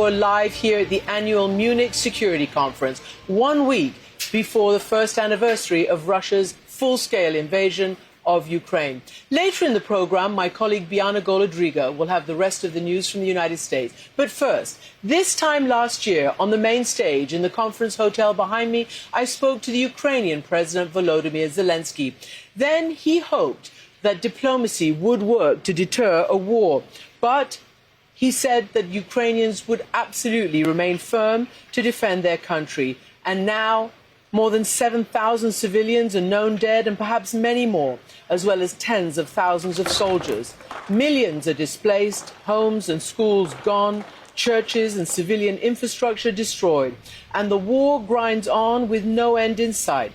you're live here at the annual Munich Security Conference, 1 week before the first anniversary of Russia's full-scale invasion of Ukraine. Later in the program, my colleague Biana Golodriga will have the rest of the news from the United States. But first, this time last year, on the main stage in the conference hotel behind me, I spoke to the Ukrainian President Volodymyr Zelensky. Then he hoped that diplomacy would work to deter a war. But he said that Ukrainians would absolutely remain firm to defend their country. And now, more than 7,000 civilians are known dead, and perhaps many more, as well as tens of thousands of soldiers. Millions are displaced, homes and schools gone, churches and civilian infrastructure destroyed. And the war grinds on with no end in sight.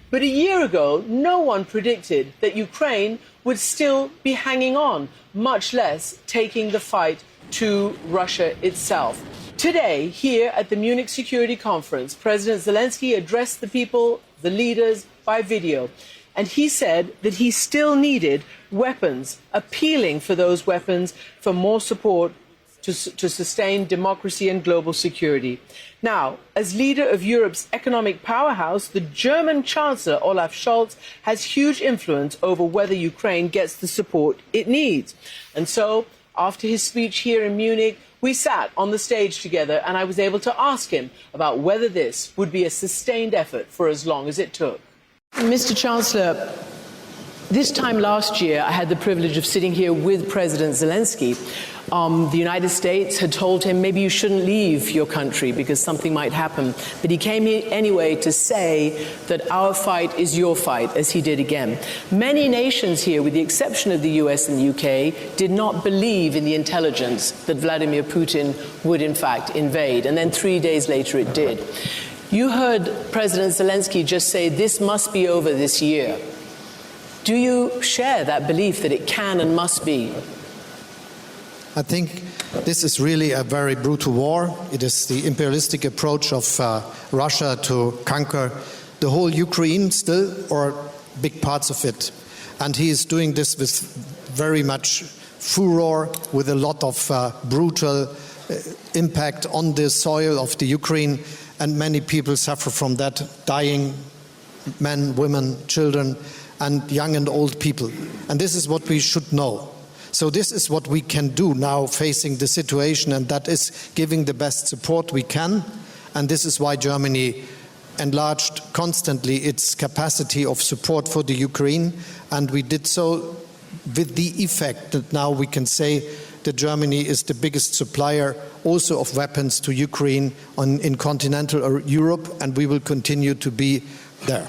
But a year ago, no one predicted that Ukraine would still be hanging on, much less taking the fight to Russia itself. Today, here at the Munich Security Conference, President Zelensky addressed the people, the leaders, by video. And he said that he still needed weapons, appealing for those weapons for more support to sustain democracy and global security. Now, as leader of Europe's economic powerhouse, the German Chancellor Olaf Scholz has huge influence over whether Ukraine gets the support it needs. And so, after his speech here in Munich, we sat on the stage together and I was able to ask him about whether this would be a sustained effort for as long as it took. Mr. Chancellor, this time last year, I had the privilege of sitting here with President Zelensky. The United States had told him maybe you shouldn't leave your country because something might happen. But he came here anyway to say that our fight is your fight, as he did again. Many nations here, with the exception of the US and the UK, did not believe in the intelligence that Vladimir Putin would in fact invade. And then 3 days later it did. You heard President Zelensky just say this must be over this year. Do you share that belief that it can and must be? I think this is really a very brutal war. It is the imperialistic approach of Russia to conquer the whole Ukraine still, or big parts of it. And he is doing this with very much furor, with a lot of brutal impact on the soil of the Ukraine, and many people suffer from that, dying men, women, children, and young and old people. And this is what we should know. So this is what we can do now facing the situation, and that is giving the best support we can. And this is why Germany enlarged constantly its capacity of support for the Ukraine. And we did so with the effect that now we can say that Germany is the biggest supplier also of weapons to Ukraine in continental Europe, and we will continue to be there.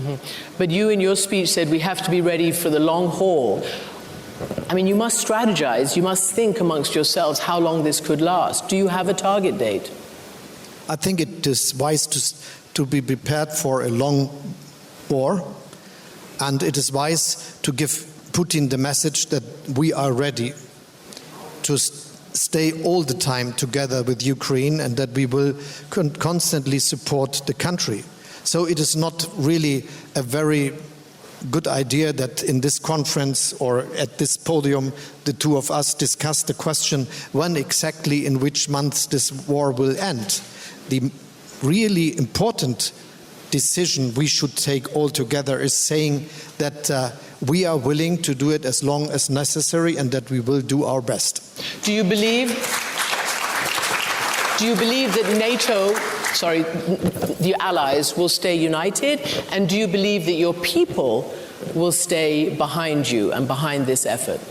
Mm-hmm. But you in your speech said we have to be ready for the long haul. I mean, you must strategize, you must think amongst yourselves how long this could last. Do you have a target date? I think it is wise to be prepared for a long war, and it is wise to give Putin the message that we are ready to stay all the time together with Ukraine and that we will constantly support the country. So it is not really a very good idea that in this conference or at this podium the two of us discuss the question when exactly, in which months, this war will end. The really important decision we should take all together is saying that we are willing to do it as long as necessary and that we will do our best. Do you believe that NATO, the allies will stay united? And do you believe that your people will stay behind you and behind this effort?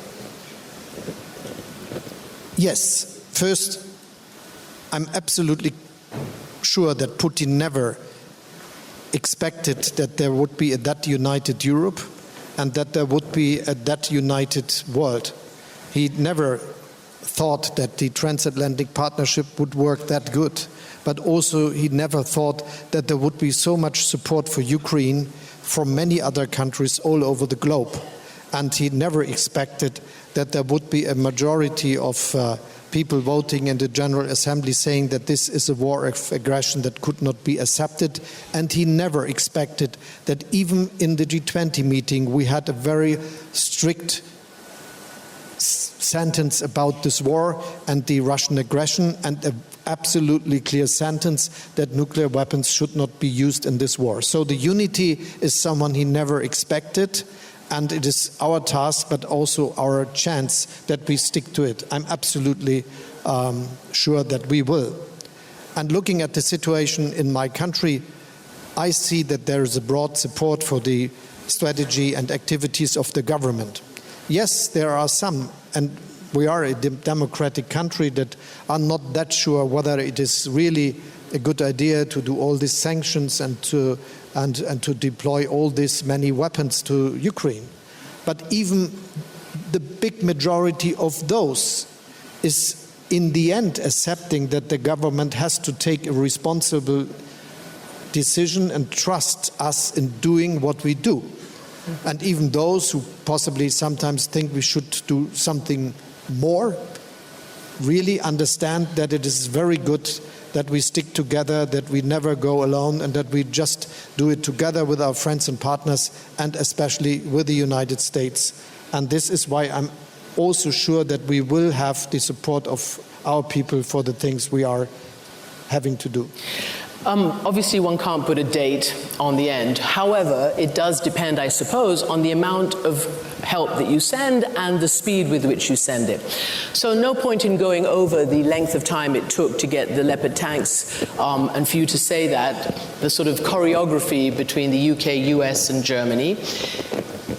Yes. First, I'm absolutely sure that Putin never expected that there would be a that united Europe and that there would be a that united world. He never thought that the transatlantic partnership would work that good. But also he never thought that there would be so much support for Ukraine from many other countries all over the globe. And he never expected that there would be a majority of people voting in the General Assembly saying that this is a war of aggression that could not be accepted. And he never expected that even in the G20 meeting we had a very strict sentence about this war and the Russian aggression, and a absolutely clear sentence that nuclear weapons should not be used in this war. So the unity is someone he never expected, and it is our task, but also our chance that we stick to it. I'm absolutely sure that we will. And looking at the situation in my country, I see that there is a broad support for the strategy and activities of the government. Yes, there are some, and we are a democratic country, that are not that sure whether it is really a good idea to do all these sanctions and to deploy all these many weapons to Ukraine. But even the big majority of those is in the end accepting that the government has to take a responsible decision and trust us in doing what we do. And even those who possibly sometimes think we should do something more really understand that it is very good that we stick together, that we never go alone, and that we just do it together with our friends and partners, and especially with the United States. And this is why I'm also sure that we will have the support of our people for the things we are having to do. Obviously, one can't put a date on the end. However, it does depend, I suppose, on the amount of help that you send and the speed with which you send it. So no point in going over the length of time it took to get the Leopard tanks, and for you to say that, the sort of choreography between the UK, US, and Germany.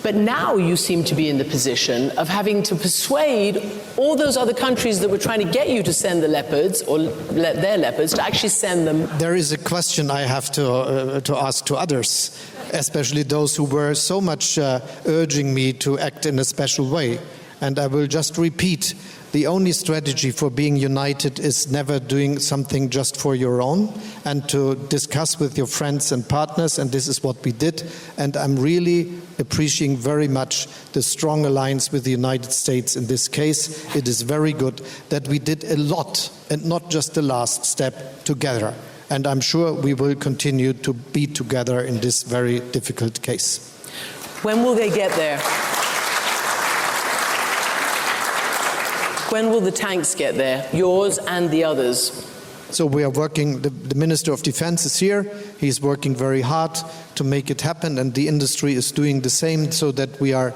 But now you seem to be in the position of having to persuade all those other countries that were trying to get you to send the Leopards, or their Leopards, to actually send them. There is a question I have to ask to others, especially those who were so much urging me to act in a special way. And I will just repeat, the only strategy for being united is never doing something just for your own, and to discuss with your friends and partners, and this is what we did. And I'm really appreciating very much the strong alliance with the United States in this case. It is very good that we did a lot, and not just the last step, together. And I'm sure we will continue to be together in this very difficult case. When will they get there? When will the tanks get there, yours and the others? So we are working, the Minister of Defense is here, he's working very hard to make it happen, and the industry is doing the same, so that we are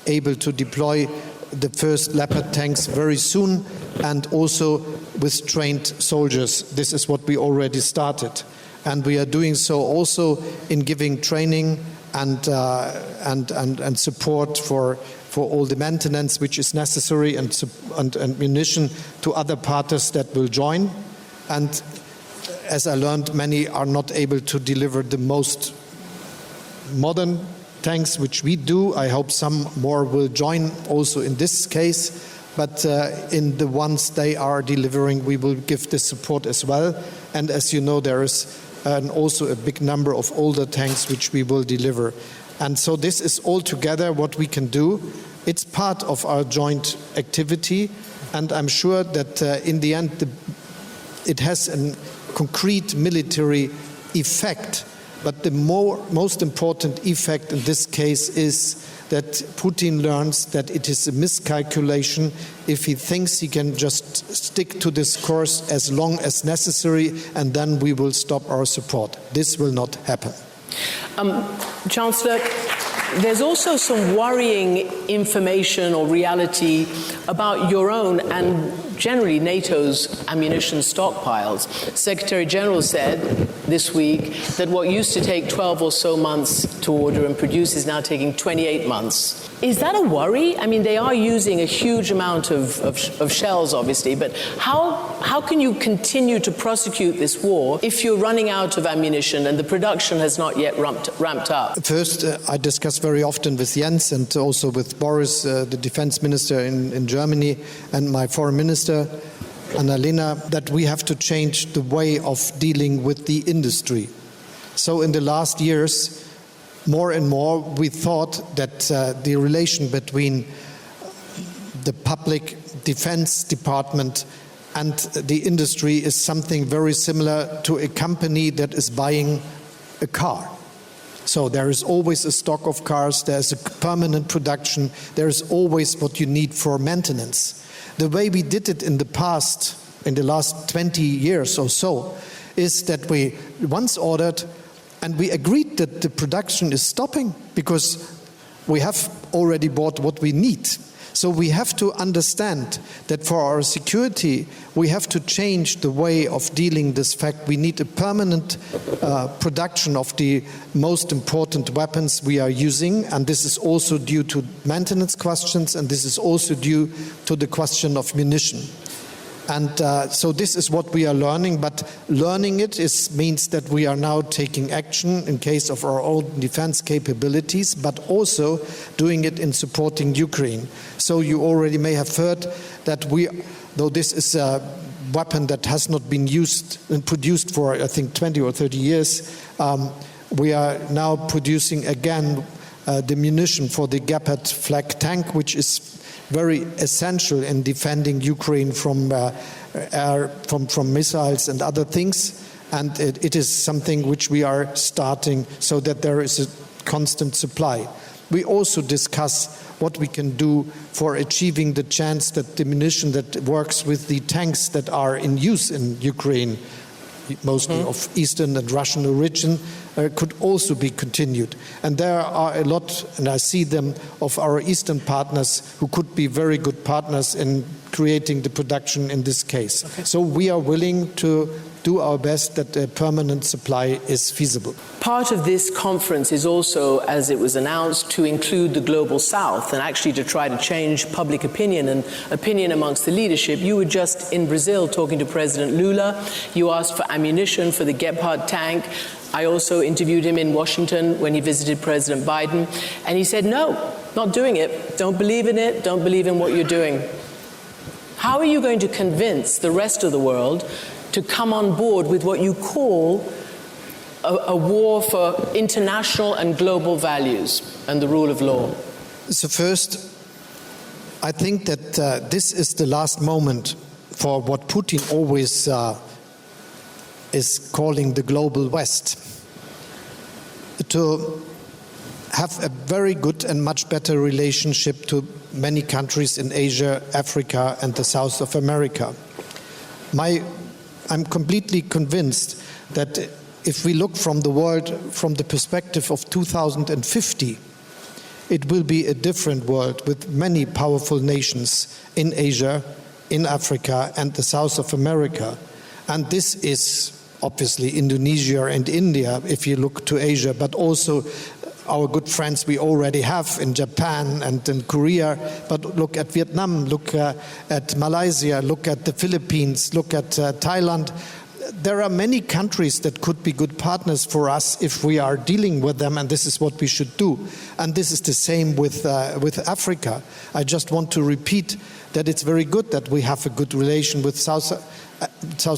able to deploy the first Leopard tanks very soon, and also with trained soldiers. This is what we already started. And we are doing so also in giving training and support for all the maintenance which is necessary, and ammunition to other parties that will join. And as I learned, many are not able to deliver the most modern tanks, which we do. I hope some more will join also in this case. But in the ones they are delivering, we will give the support as well. And as you know, there is also a big number of older tanks which we will deliver. And so this is all together what we can do. It's part of our joint activity, and I'm sure that in the end it has a concrete military effect. But the most important effect in this case is that Putin learns that it is a miscalculation if he thinks he can just stick to this course as long as necessary, and then we will stop our support. This will not happen. Chancellor, there's also some worrying information or reality about your own and generally NATO's ammunition stockpiles. Secretary General said this week that what used to take 12 or so months to order and produce is now taking 28 months. Is that a worry? I mean, they are using a huge amount of shells, obviously, but how can you continue to prosecute this war if you're running out of ammunition and the production has not yet ramped up? First, I discuss very often with Jens and also with Boris, the defense minister in Germany, and my foreign minister, Annalena, that we have to change the way of dealing with the industry. So in the last years, more and more, we thought that the relation between the public defense department and the industry is something very similar to a company that is buying a car. So there is always a stock of cars, there's a permanent production, there is always what you need for maintenance. The way we did it in the past in the last 20 years or so is that we once ordered and we agreed that the production is stopping because we have already bought what we need. So we have to understand that for our security, we have to change the way of dealing this fact. We need a permanent production of the most important weapons we are using, and this is also due to maintenance questions, and this is also due to the question of munition. And so this is what we are learning, but learning it means that we are now taking action in case of our own defense capabilities, but also doing it in supporting Ukraine. So you already may have heard that though this is a weapon that has not been used and produced for, I think, 20 or 30 years, we are now producing again the munition for the Gepard flak tank, which is very essential in defending Ukraine from missiles and other things, and it is something which we are starting so that there is a constant supply. We also discuss what we can do for achieving the chance that the munition that works with the tanks that are in use in Ukraine, mostly of Eastern and Russian origin, could also be continued. And there are a lot, and I see them, of our Eastern partners who could be very good partners in creating the production in this case. Okay. So we are willing to do our best that a permanent supply is feasible. Part of this conference is also, as it was announced, to include the Global South and actually to try to change public opinion and opinion amongst the leadership. You were just in Brazil talking to President Lula. You asked for ammunition for the Gepard tank. I also interviewed him in Washington when he visited President Biden, and he said, no, not doing it. Don't believe in it. Don't believe in what you're doing. How are you going to convince the rest of the world to come on board with what you call a war for international and global values and the rule of law? So first, I think that this is the last moment for what Putin always is calling the global West, to have a very good and much better relationship to many countries in Asia, Africa, and the South of America. I'm completely convinced that if we look from the world from the perspective of 2050, it will be a different world with many powerful nations in Asia, in Africa, and the South of America. And this is obviously Indonesia and India, if you look to Asia, but also our good friends we already have in Japan and in Korea, but look at Vietnam, look at Malaysia, look at the Philippines, look at Thailand. There are many countries that could be good partners for us if we are dealing with them, and this is what we should do. And this is the same with Africa. I just want to repeat that it's very good that we have a good relation with South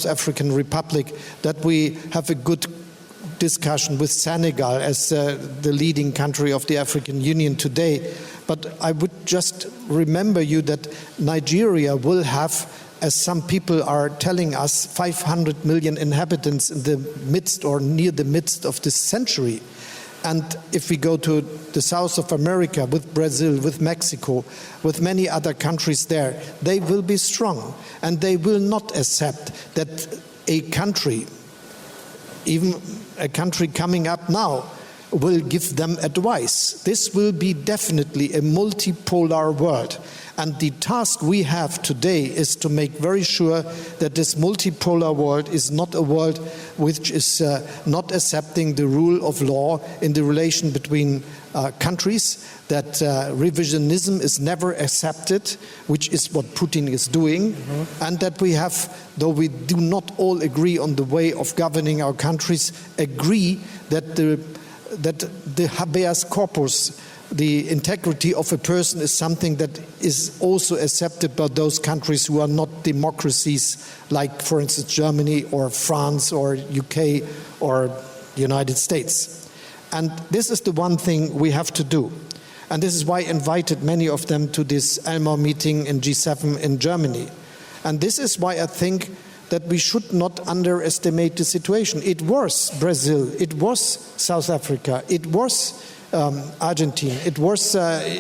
African Republic, that we have a good discussion with Senegal as the leading country of the African Union today. But I would just remember you that Nigeria will have, as some people are telling us, 500 million inhabitants in the midst or near the midst of this century. And if we go to the South of America, with Brazil, with Mexico, with many other countries there, they will be strong. And they will not accept that a country, even a country coming up now, will give them advice. This will be definitely a multipolar world. And the task we have today is to make very sure that this multipolar world is not a world which is not accepting the rule of law in the relation between countries, that revisionism is never accepted, which is what Putin is doing, and that we have, though we do not all agree on the way of governing our countries, agree that the habeas corpus, the integrity of a person, is something that is also accepted by those countries who are not democracies, like, for instance, Germany or France or UK or the United States. And this is the one thing we have to do. And this is why I invited many of them to this Elmau meeting in G7 in Germany. And this is why I think that we should not underestimate the situation. It was Brazil, it was South Africa, it was Argentina, it was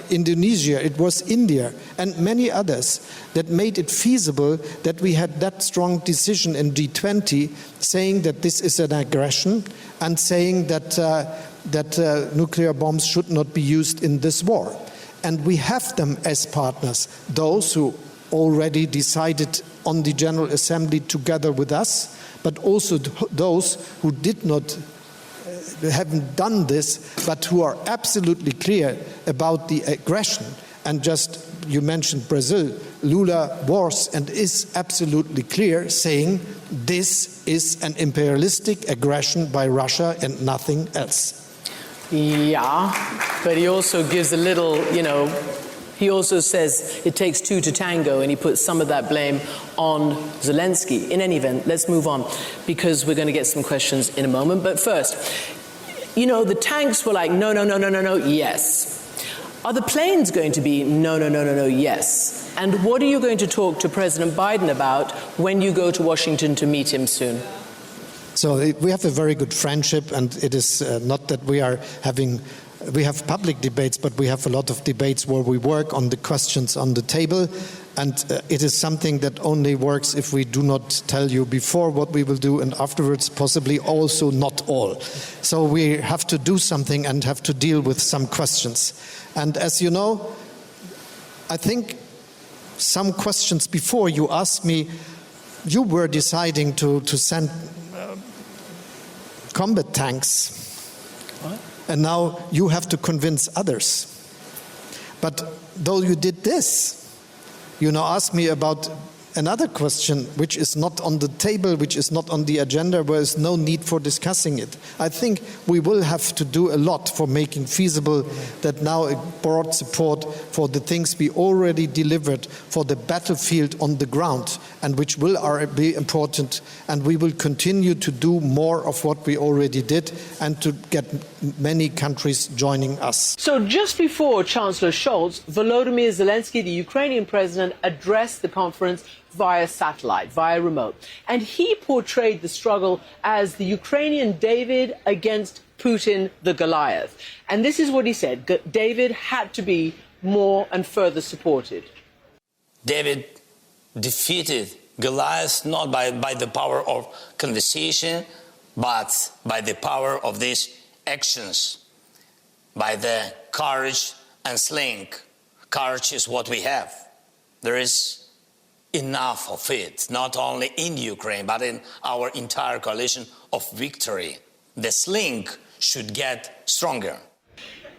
Indonesia, it was India, and many others that made it feasible that we had that strong decision in G20 saying that this is an aggression and saying that, nuclear bombs should not be used in this war. And we have them as partners, those who already decided on the General Assembly together with us, but also those who did not haven't done this, but who are absolutely clear about the aggression. And just, you mentioned Brazil, Lula was and is absolutely clear, saying this is an imperialistic aggression by Russia and nothing else. Yeah, but he also gives a little, he also says it takes two to tango, and he puts some of that blame on Zelensky. In any event, let's move on, because we're going to get some questions in a moment. But first, the tanks were like, no, yes. Are the planes going to be no, yes? And what are you going to talk to President Biden about when you go to Washington to meet him soon? So we have a very good friendship, and it is not that we have public debates, but we have a lot of debates where we work on the questions on the table. And it is something that only works if we do not tell you before what we will do, and afterwards possibly also not all. So we have to do something and have to deal with some questions. And as you know, I think some questions before you asked me, you were deciding to send combat tanks. What? And now you have to convince others. But though you did this, you now ask me about another question which is not on the table, which is not on the agenda, where there's no need for discussing it. I think we will have to do a lot for making feasible that now a broad support for the things we already delivered for the battlefield on the ground, and which will be important, and we will continue to do more of what we already did and to get many countries joining us. So just before Chancellor Scholz, Volodymyr Zelensky, the Ukrainian president, addressed the conference via satellite, via remote. And he portrayed the struggle as the Ukrainian David against Putin, the Goliath. And this is what he said. David had to be more and further supported. David defeated Goliath not by the power of conversation, but by the power of these actions, by the courage and sling. Courage is what we have. There is enough of it, not only in Ukraine, but in our entire coalition of victory. The sling should get stronger.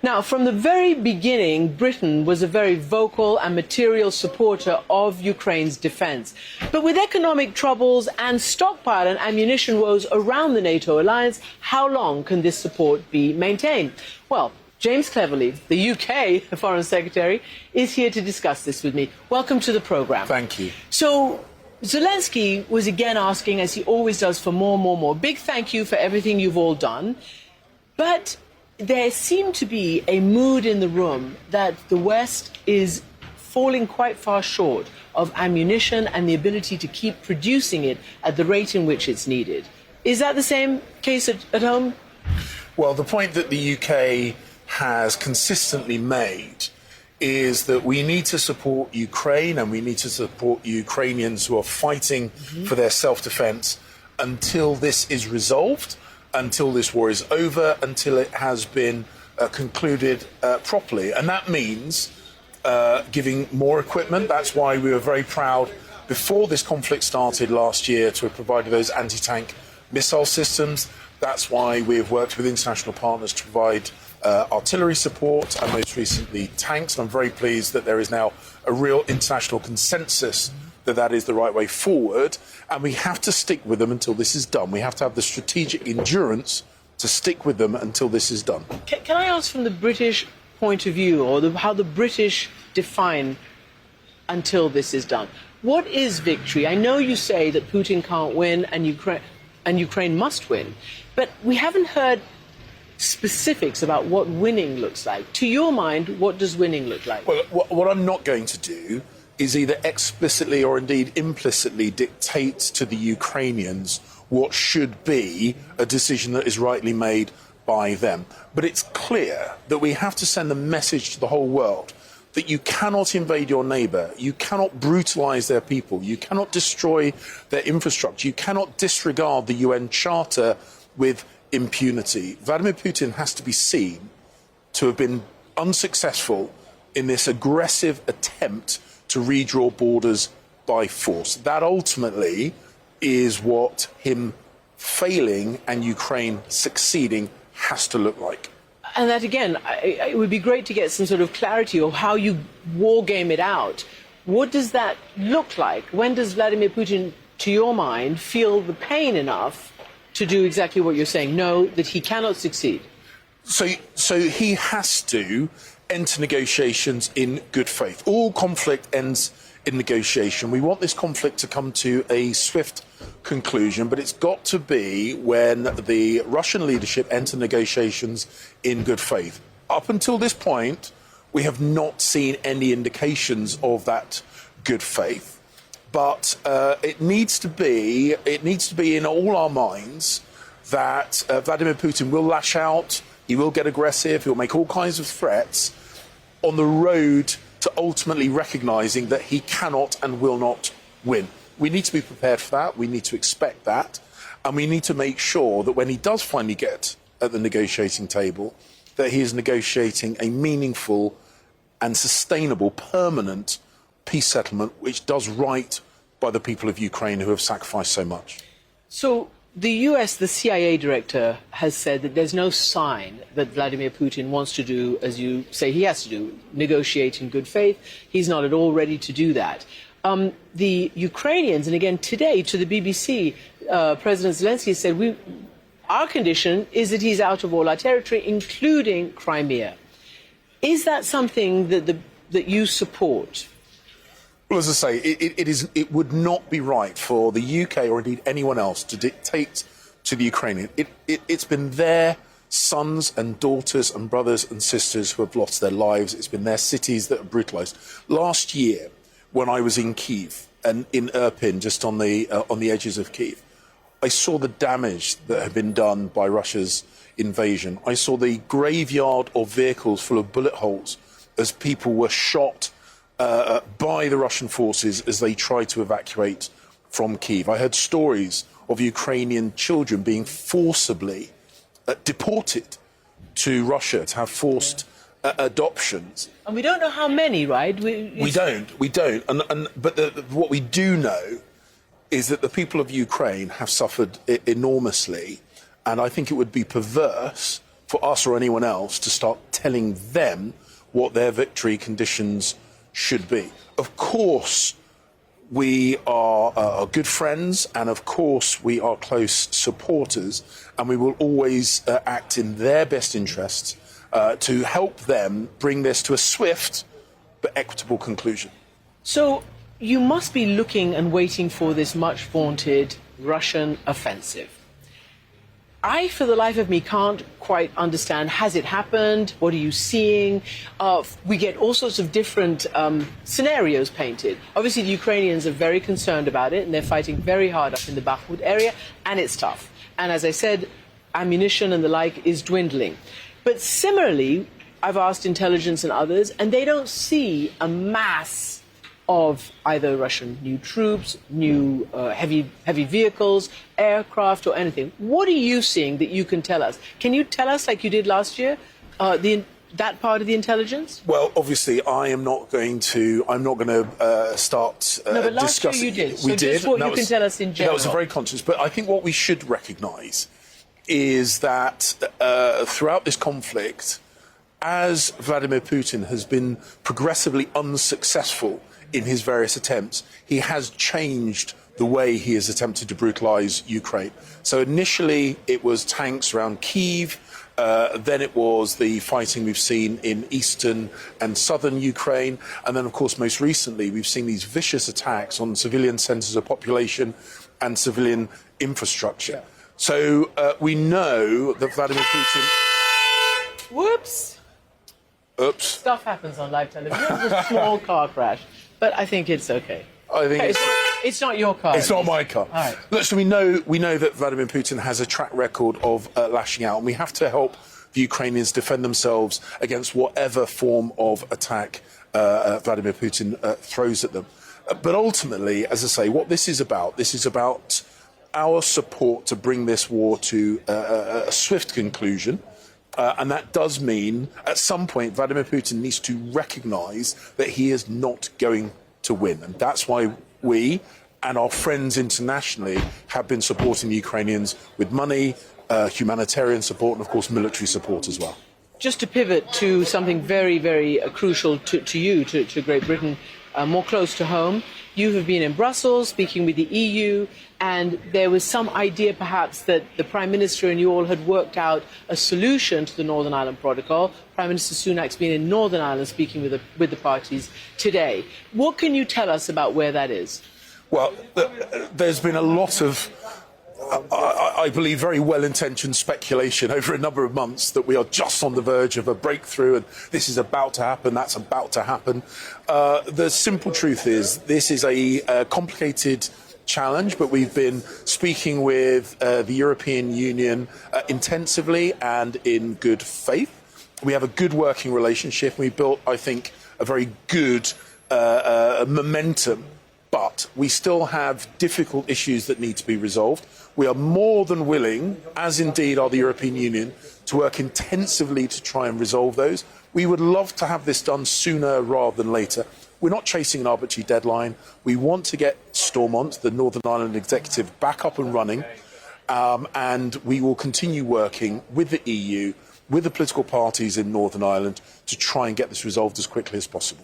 Now, from the very beginning, Britain was a very vocal and material supporter of Ukraine's defense. But with economic troubles and stockpile and ammunition woes around the NATO alliance, how long can this support be maintained? Well, James Cleverly, the UK Foreign Secretary, is here to discuss this with me. Welcome to the programme. Thank you. So, Zelensky was again asking, as he always does, for more. Big thank you for everything you've all done. But there seemed to be a mood in the room that the West is falling quite far short of ammunition and the ability to keep producing it at the rate in which it's needed. Is that the same case at home? Well, the point that the UK has consistently made is that we need to support Ukraine, and we need to support Ukrainians who are fighting for their self-defense until this is resolved, until this war is over, until it has been concluded properly. And that means giving more equipment. That's why we were very proud before this conflict started last year to have provided those anti-tank missile systems. That's why we have worked with international partners to provide artillery support and most recently tanks. And I'm very pleased that there is now a real international consensus that that is the right way forward. And we have to stick with them until this is done. We have to have the strategic endurance to stick with them until this is done. Can I ask from the British point of view, or how the British define until this is done? What is victory? I know you say that Putin can't win and Ukraine must win, but we haven't heard specifics about what winning looks like. To your mind, what does winning look like? Well, what I'm not going to do is either explicitly or indeed implicitly dictate to the Ukrainians what should be a decision that is rightly made by them. But it's clear that we have to send a message to the whole world that you cannot invade your neighbour, you cannot brutalise their people, you cannot destroy their infrastructure, you cannot disregard the UN Charter with impunity. Vladimir Putin has to be seen to have been unsuccessful in this aggressive attempt to redraw borders by force. That ultimately is what him failing and Ukraine succeeding has to look like. And that, again, it would be great to get some sort of clarity of how you war game it out. What does that look like? When does Vladimir Putin, to your mind, feel the pain enough to do exactly what you're saying? Know that he cannot succeed. So he has to enter negotiations in good faith. All conflict ends in negotiation. We want this conflict to come to a swift conclusion, but it's got to be when the Russian leadership enter negotiations in good faith. Up until this point, we have not seen any indications of that good faith. But it needs to be in all our minds that Vladimir Putin will lash out, he will get aggressive, he'll make all kinds of threats on the road to ultimately recognising that he cannot and will not win. We need to be prepared for that, we need to expect that, and we need to make sure that when he does finally get at the negotiating table, that he is negotiating a meaningful and sustainable, permanent peace settlement which does right by the people of Ukraine who have sacrificed so much. So the US, the CIA director, has said that there's no sign that Vladimir Putin wants to do, as you say he has to do, negotiate in good faith. He's not at all ready to do that. The Ukrainians, and again today to the BBC, President Zelensky said, our condition is that he's out of all our territory, including Crimea. Is that something that you support? Well, as I say, it would not be right for the UK or indeed anyone else to dictate to the Ukrainian. It's been their sons and daughters and brothers and sisters who have lost their lives. It's been their cities that are brutalised. Last year, when I was in Kyiv and in Irpin, just on the edges of Kyiv, I saw the damage that had been done by Russia's invasion. I saw the graveyard of vehicles full of bullet holes as people were shot by the Russian forces as they tried to evacuate from Kyiv. I heard stories of Ukrainian children being forcibly deported to Russia to have forced adoptions. And we don't know how many, right? We don't. But what we do know is that the people of Ukraine have suffered enormously, and I think it would be perverse for us or anyone else to start telling them what their victory conditions should be. Of course, we are good friends, and of course we are close supporters, and we will always act in their best interests to help them bring this to a swift but equitable conclusion. So you must be looking and waiting for this much vaunted Russian offensive. I, for the life of me, can't quite understand, has it happened? What are you seeing? We get all sorts of different scenarios painted. Obviously, the Ukrainians are very concerned about it, and they're fighting very hard up in the Bakhmut area, and it's tough. And as I said, ammunition and the like is dwindling. But similarly, I've asked intelligence and others, and they don't see a mass of either Russian new troops, new heavy vehicles, aircraft or anything. What are you seeing that you can tell us? Can you tell us, like you did last year, that part of the intelligence? Well, obviously, I'm not going to start no, but last discussing. Year you did. We so did. Just what you can tell us in general. That was a very conscious. But I think what we should recognise is that throughout this conflict, as Vladimir Putin has been progressively unsuccessful in his various attempts, he has changed the way he has attempted to brutalise Ukraine. So initially it was tanks around Kyiv, then it was the fighting we've seen in eastern and southern Ukraine, and then of course most recently we've seen these vicious attacks on civilian centres of population and civilian infrastructure. So we know that Vladimir Putin... Whoops! Oops. Stuff happens on live television. It was a small car crash. But I think it's okay. I think it's... It's not your car. It's not my car. All right. Look, so we know that Vladimir Putin has a track record of lashing out, and we have to help the Ukrainians defend themselves against whatever form of attack Vladimir Putin throws at them. But ultimately, as I say, what this is about our support to bring this war to a swift conclusion. And that does mean, at some point, Vladimir Putin needs to recognise that he is not going to win. And that's why we and our friends internationally have been supporting the Ukrainians with money, humanitarian support, and, of course, military support as well. Just to pivot to something very, very crucial to you, to Great Britain, more close to home. You have been in Brussels speaking with the EU, and there was some idea perhaps that the Prime Minister and you all had worked out a solution to the Northern Ireland Protocol. Prime Minister Sunak's been in Northern Ireland speaking with the parties today. What can you tell us about where that is? Well, there's been a lot of, I believe, very well-intentioned speculation over a number of months that we are just on the verge of a breakthrough and this is about to happen, that's about to happen. The simple truth is this is a complicated challenge, but we've been speaking with the European Union intensively and in good faith. We have a good working relationship. We built, I think, a very good momentum. But we still have difficult issues that need to be resolved. We are more than willing, as indeed are the European Union, to work intensively to try and resolve those. We would love to have this done sooner rather than later. We're not chasing an arbitrary deadline. We want to get Stormont, the Northern Ireland Executive, back up and running. And we will continue working with the EU, with the political parties in Northern Ireland, to try and get this resolved as quickly as possible.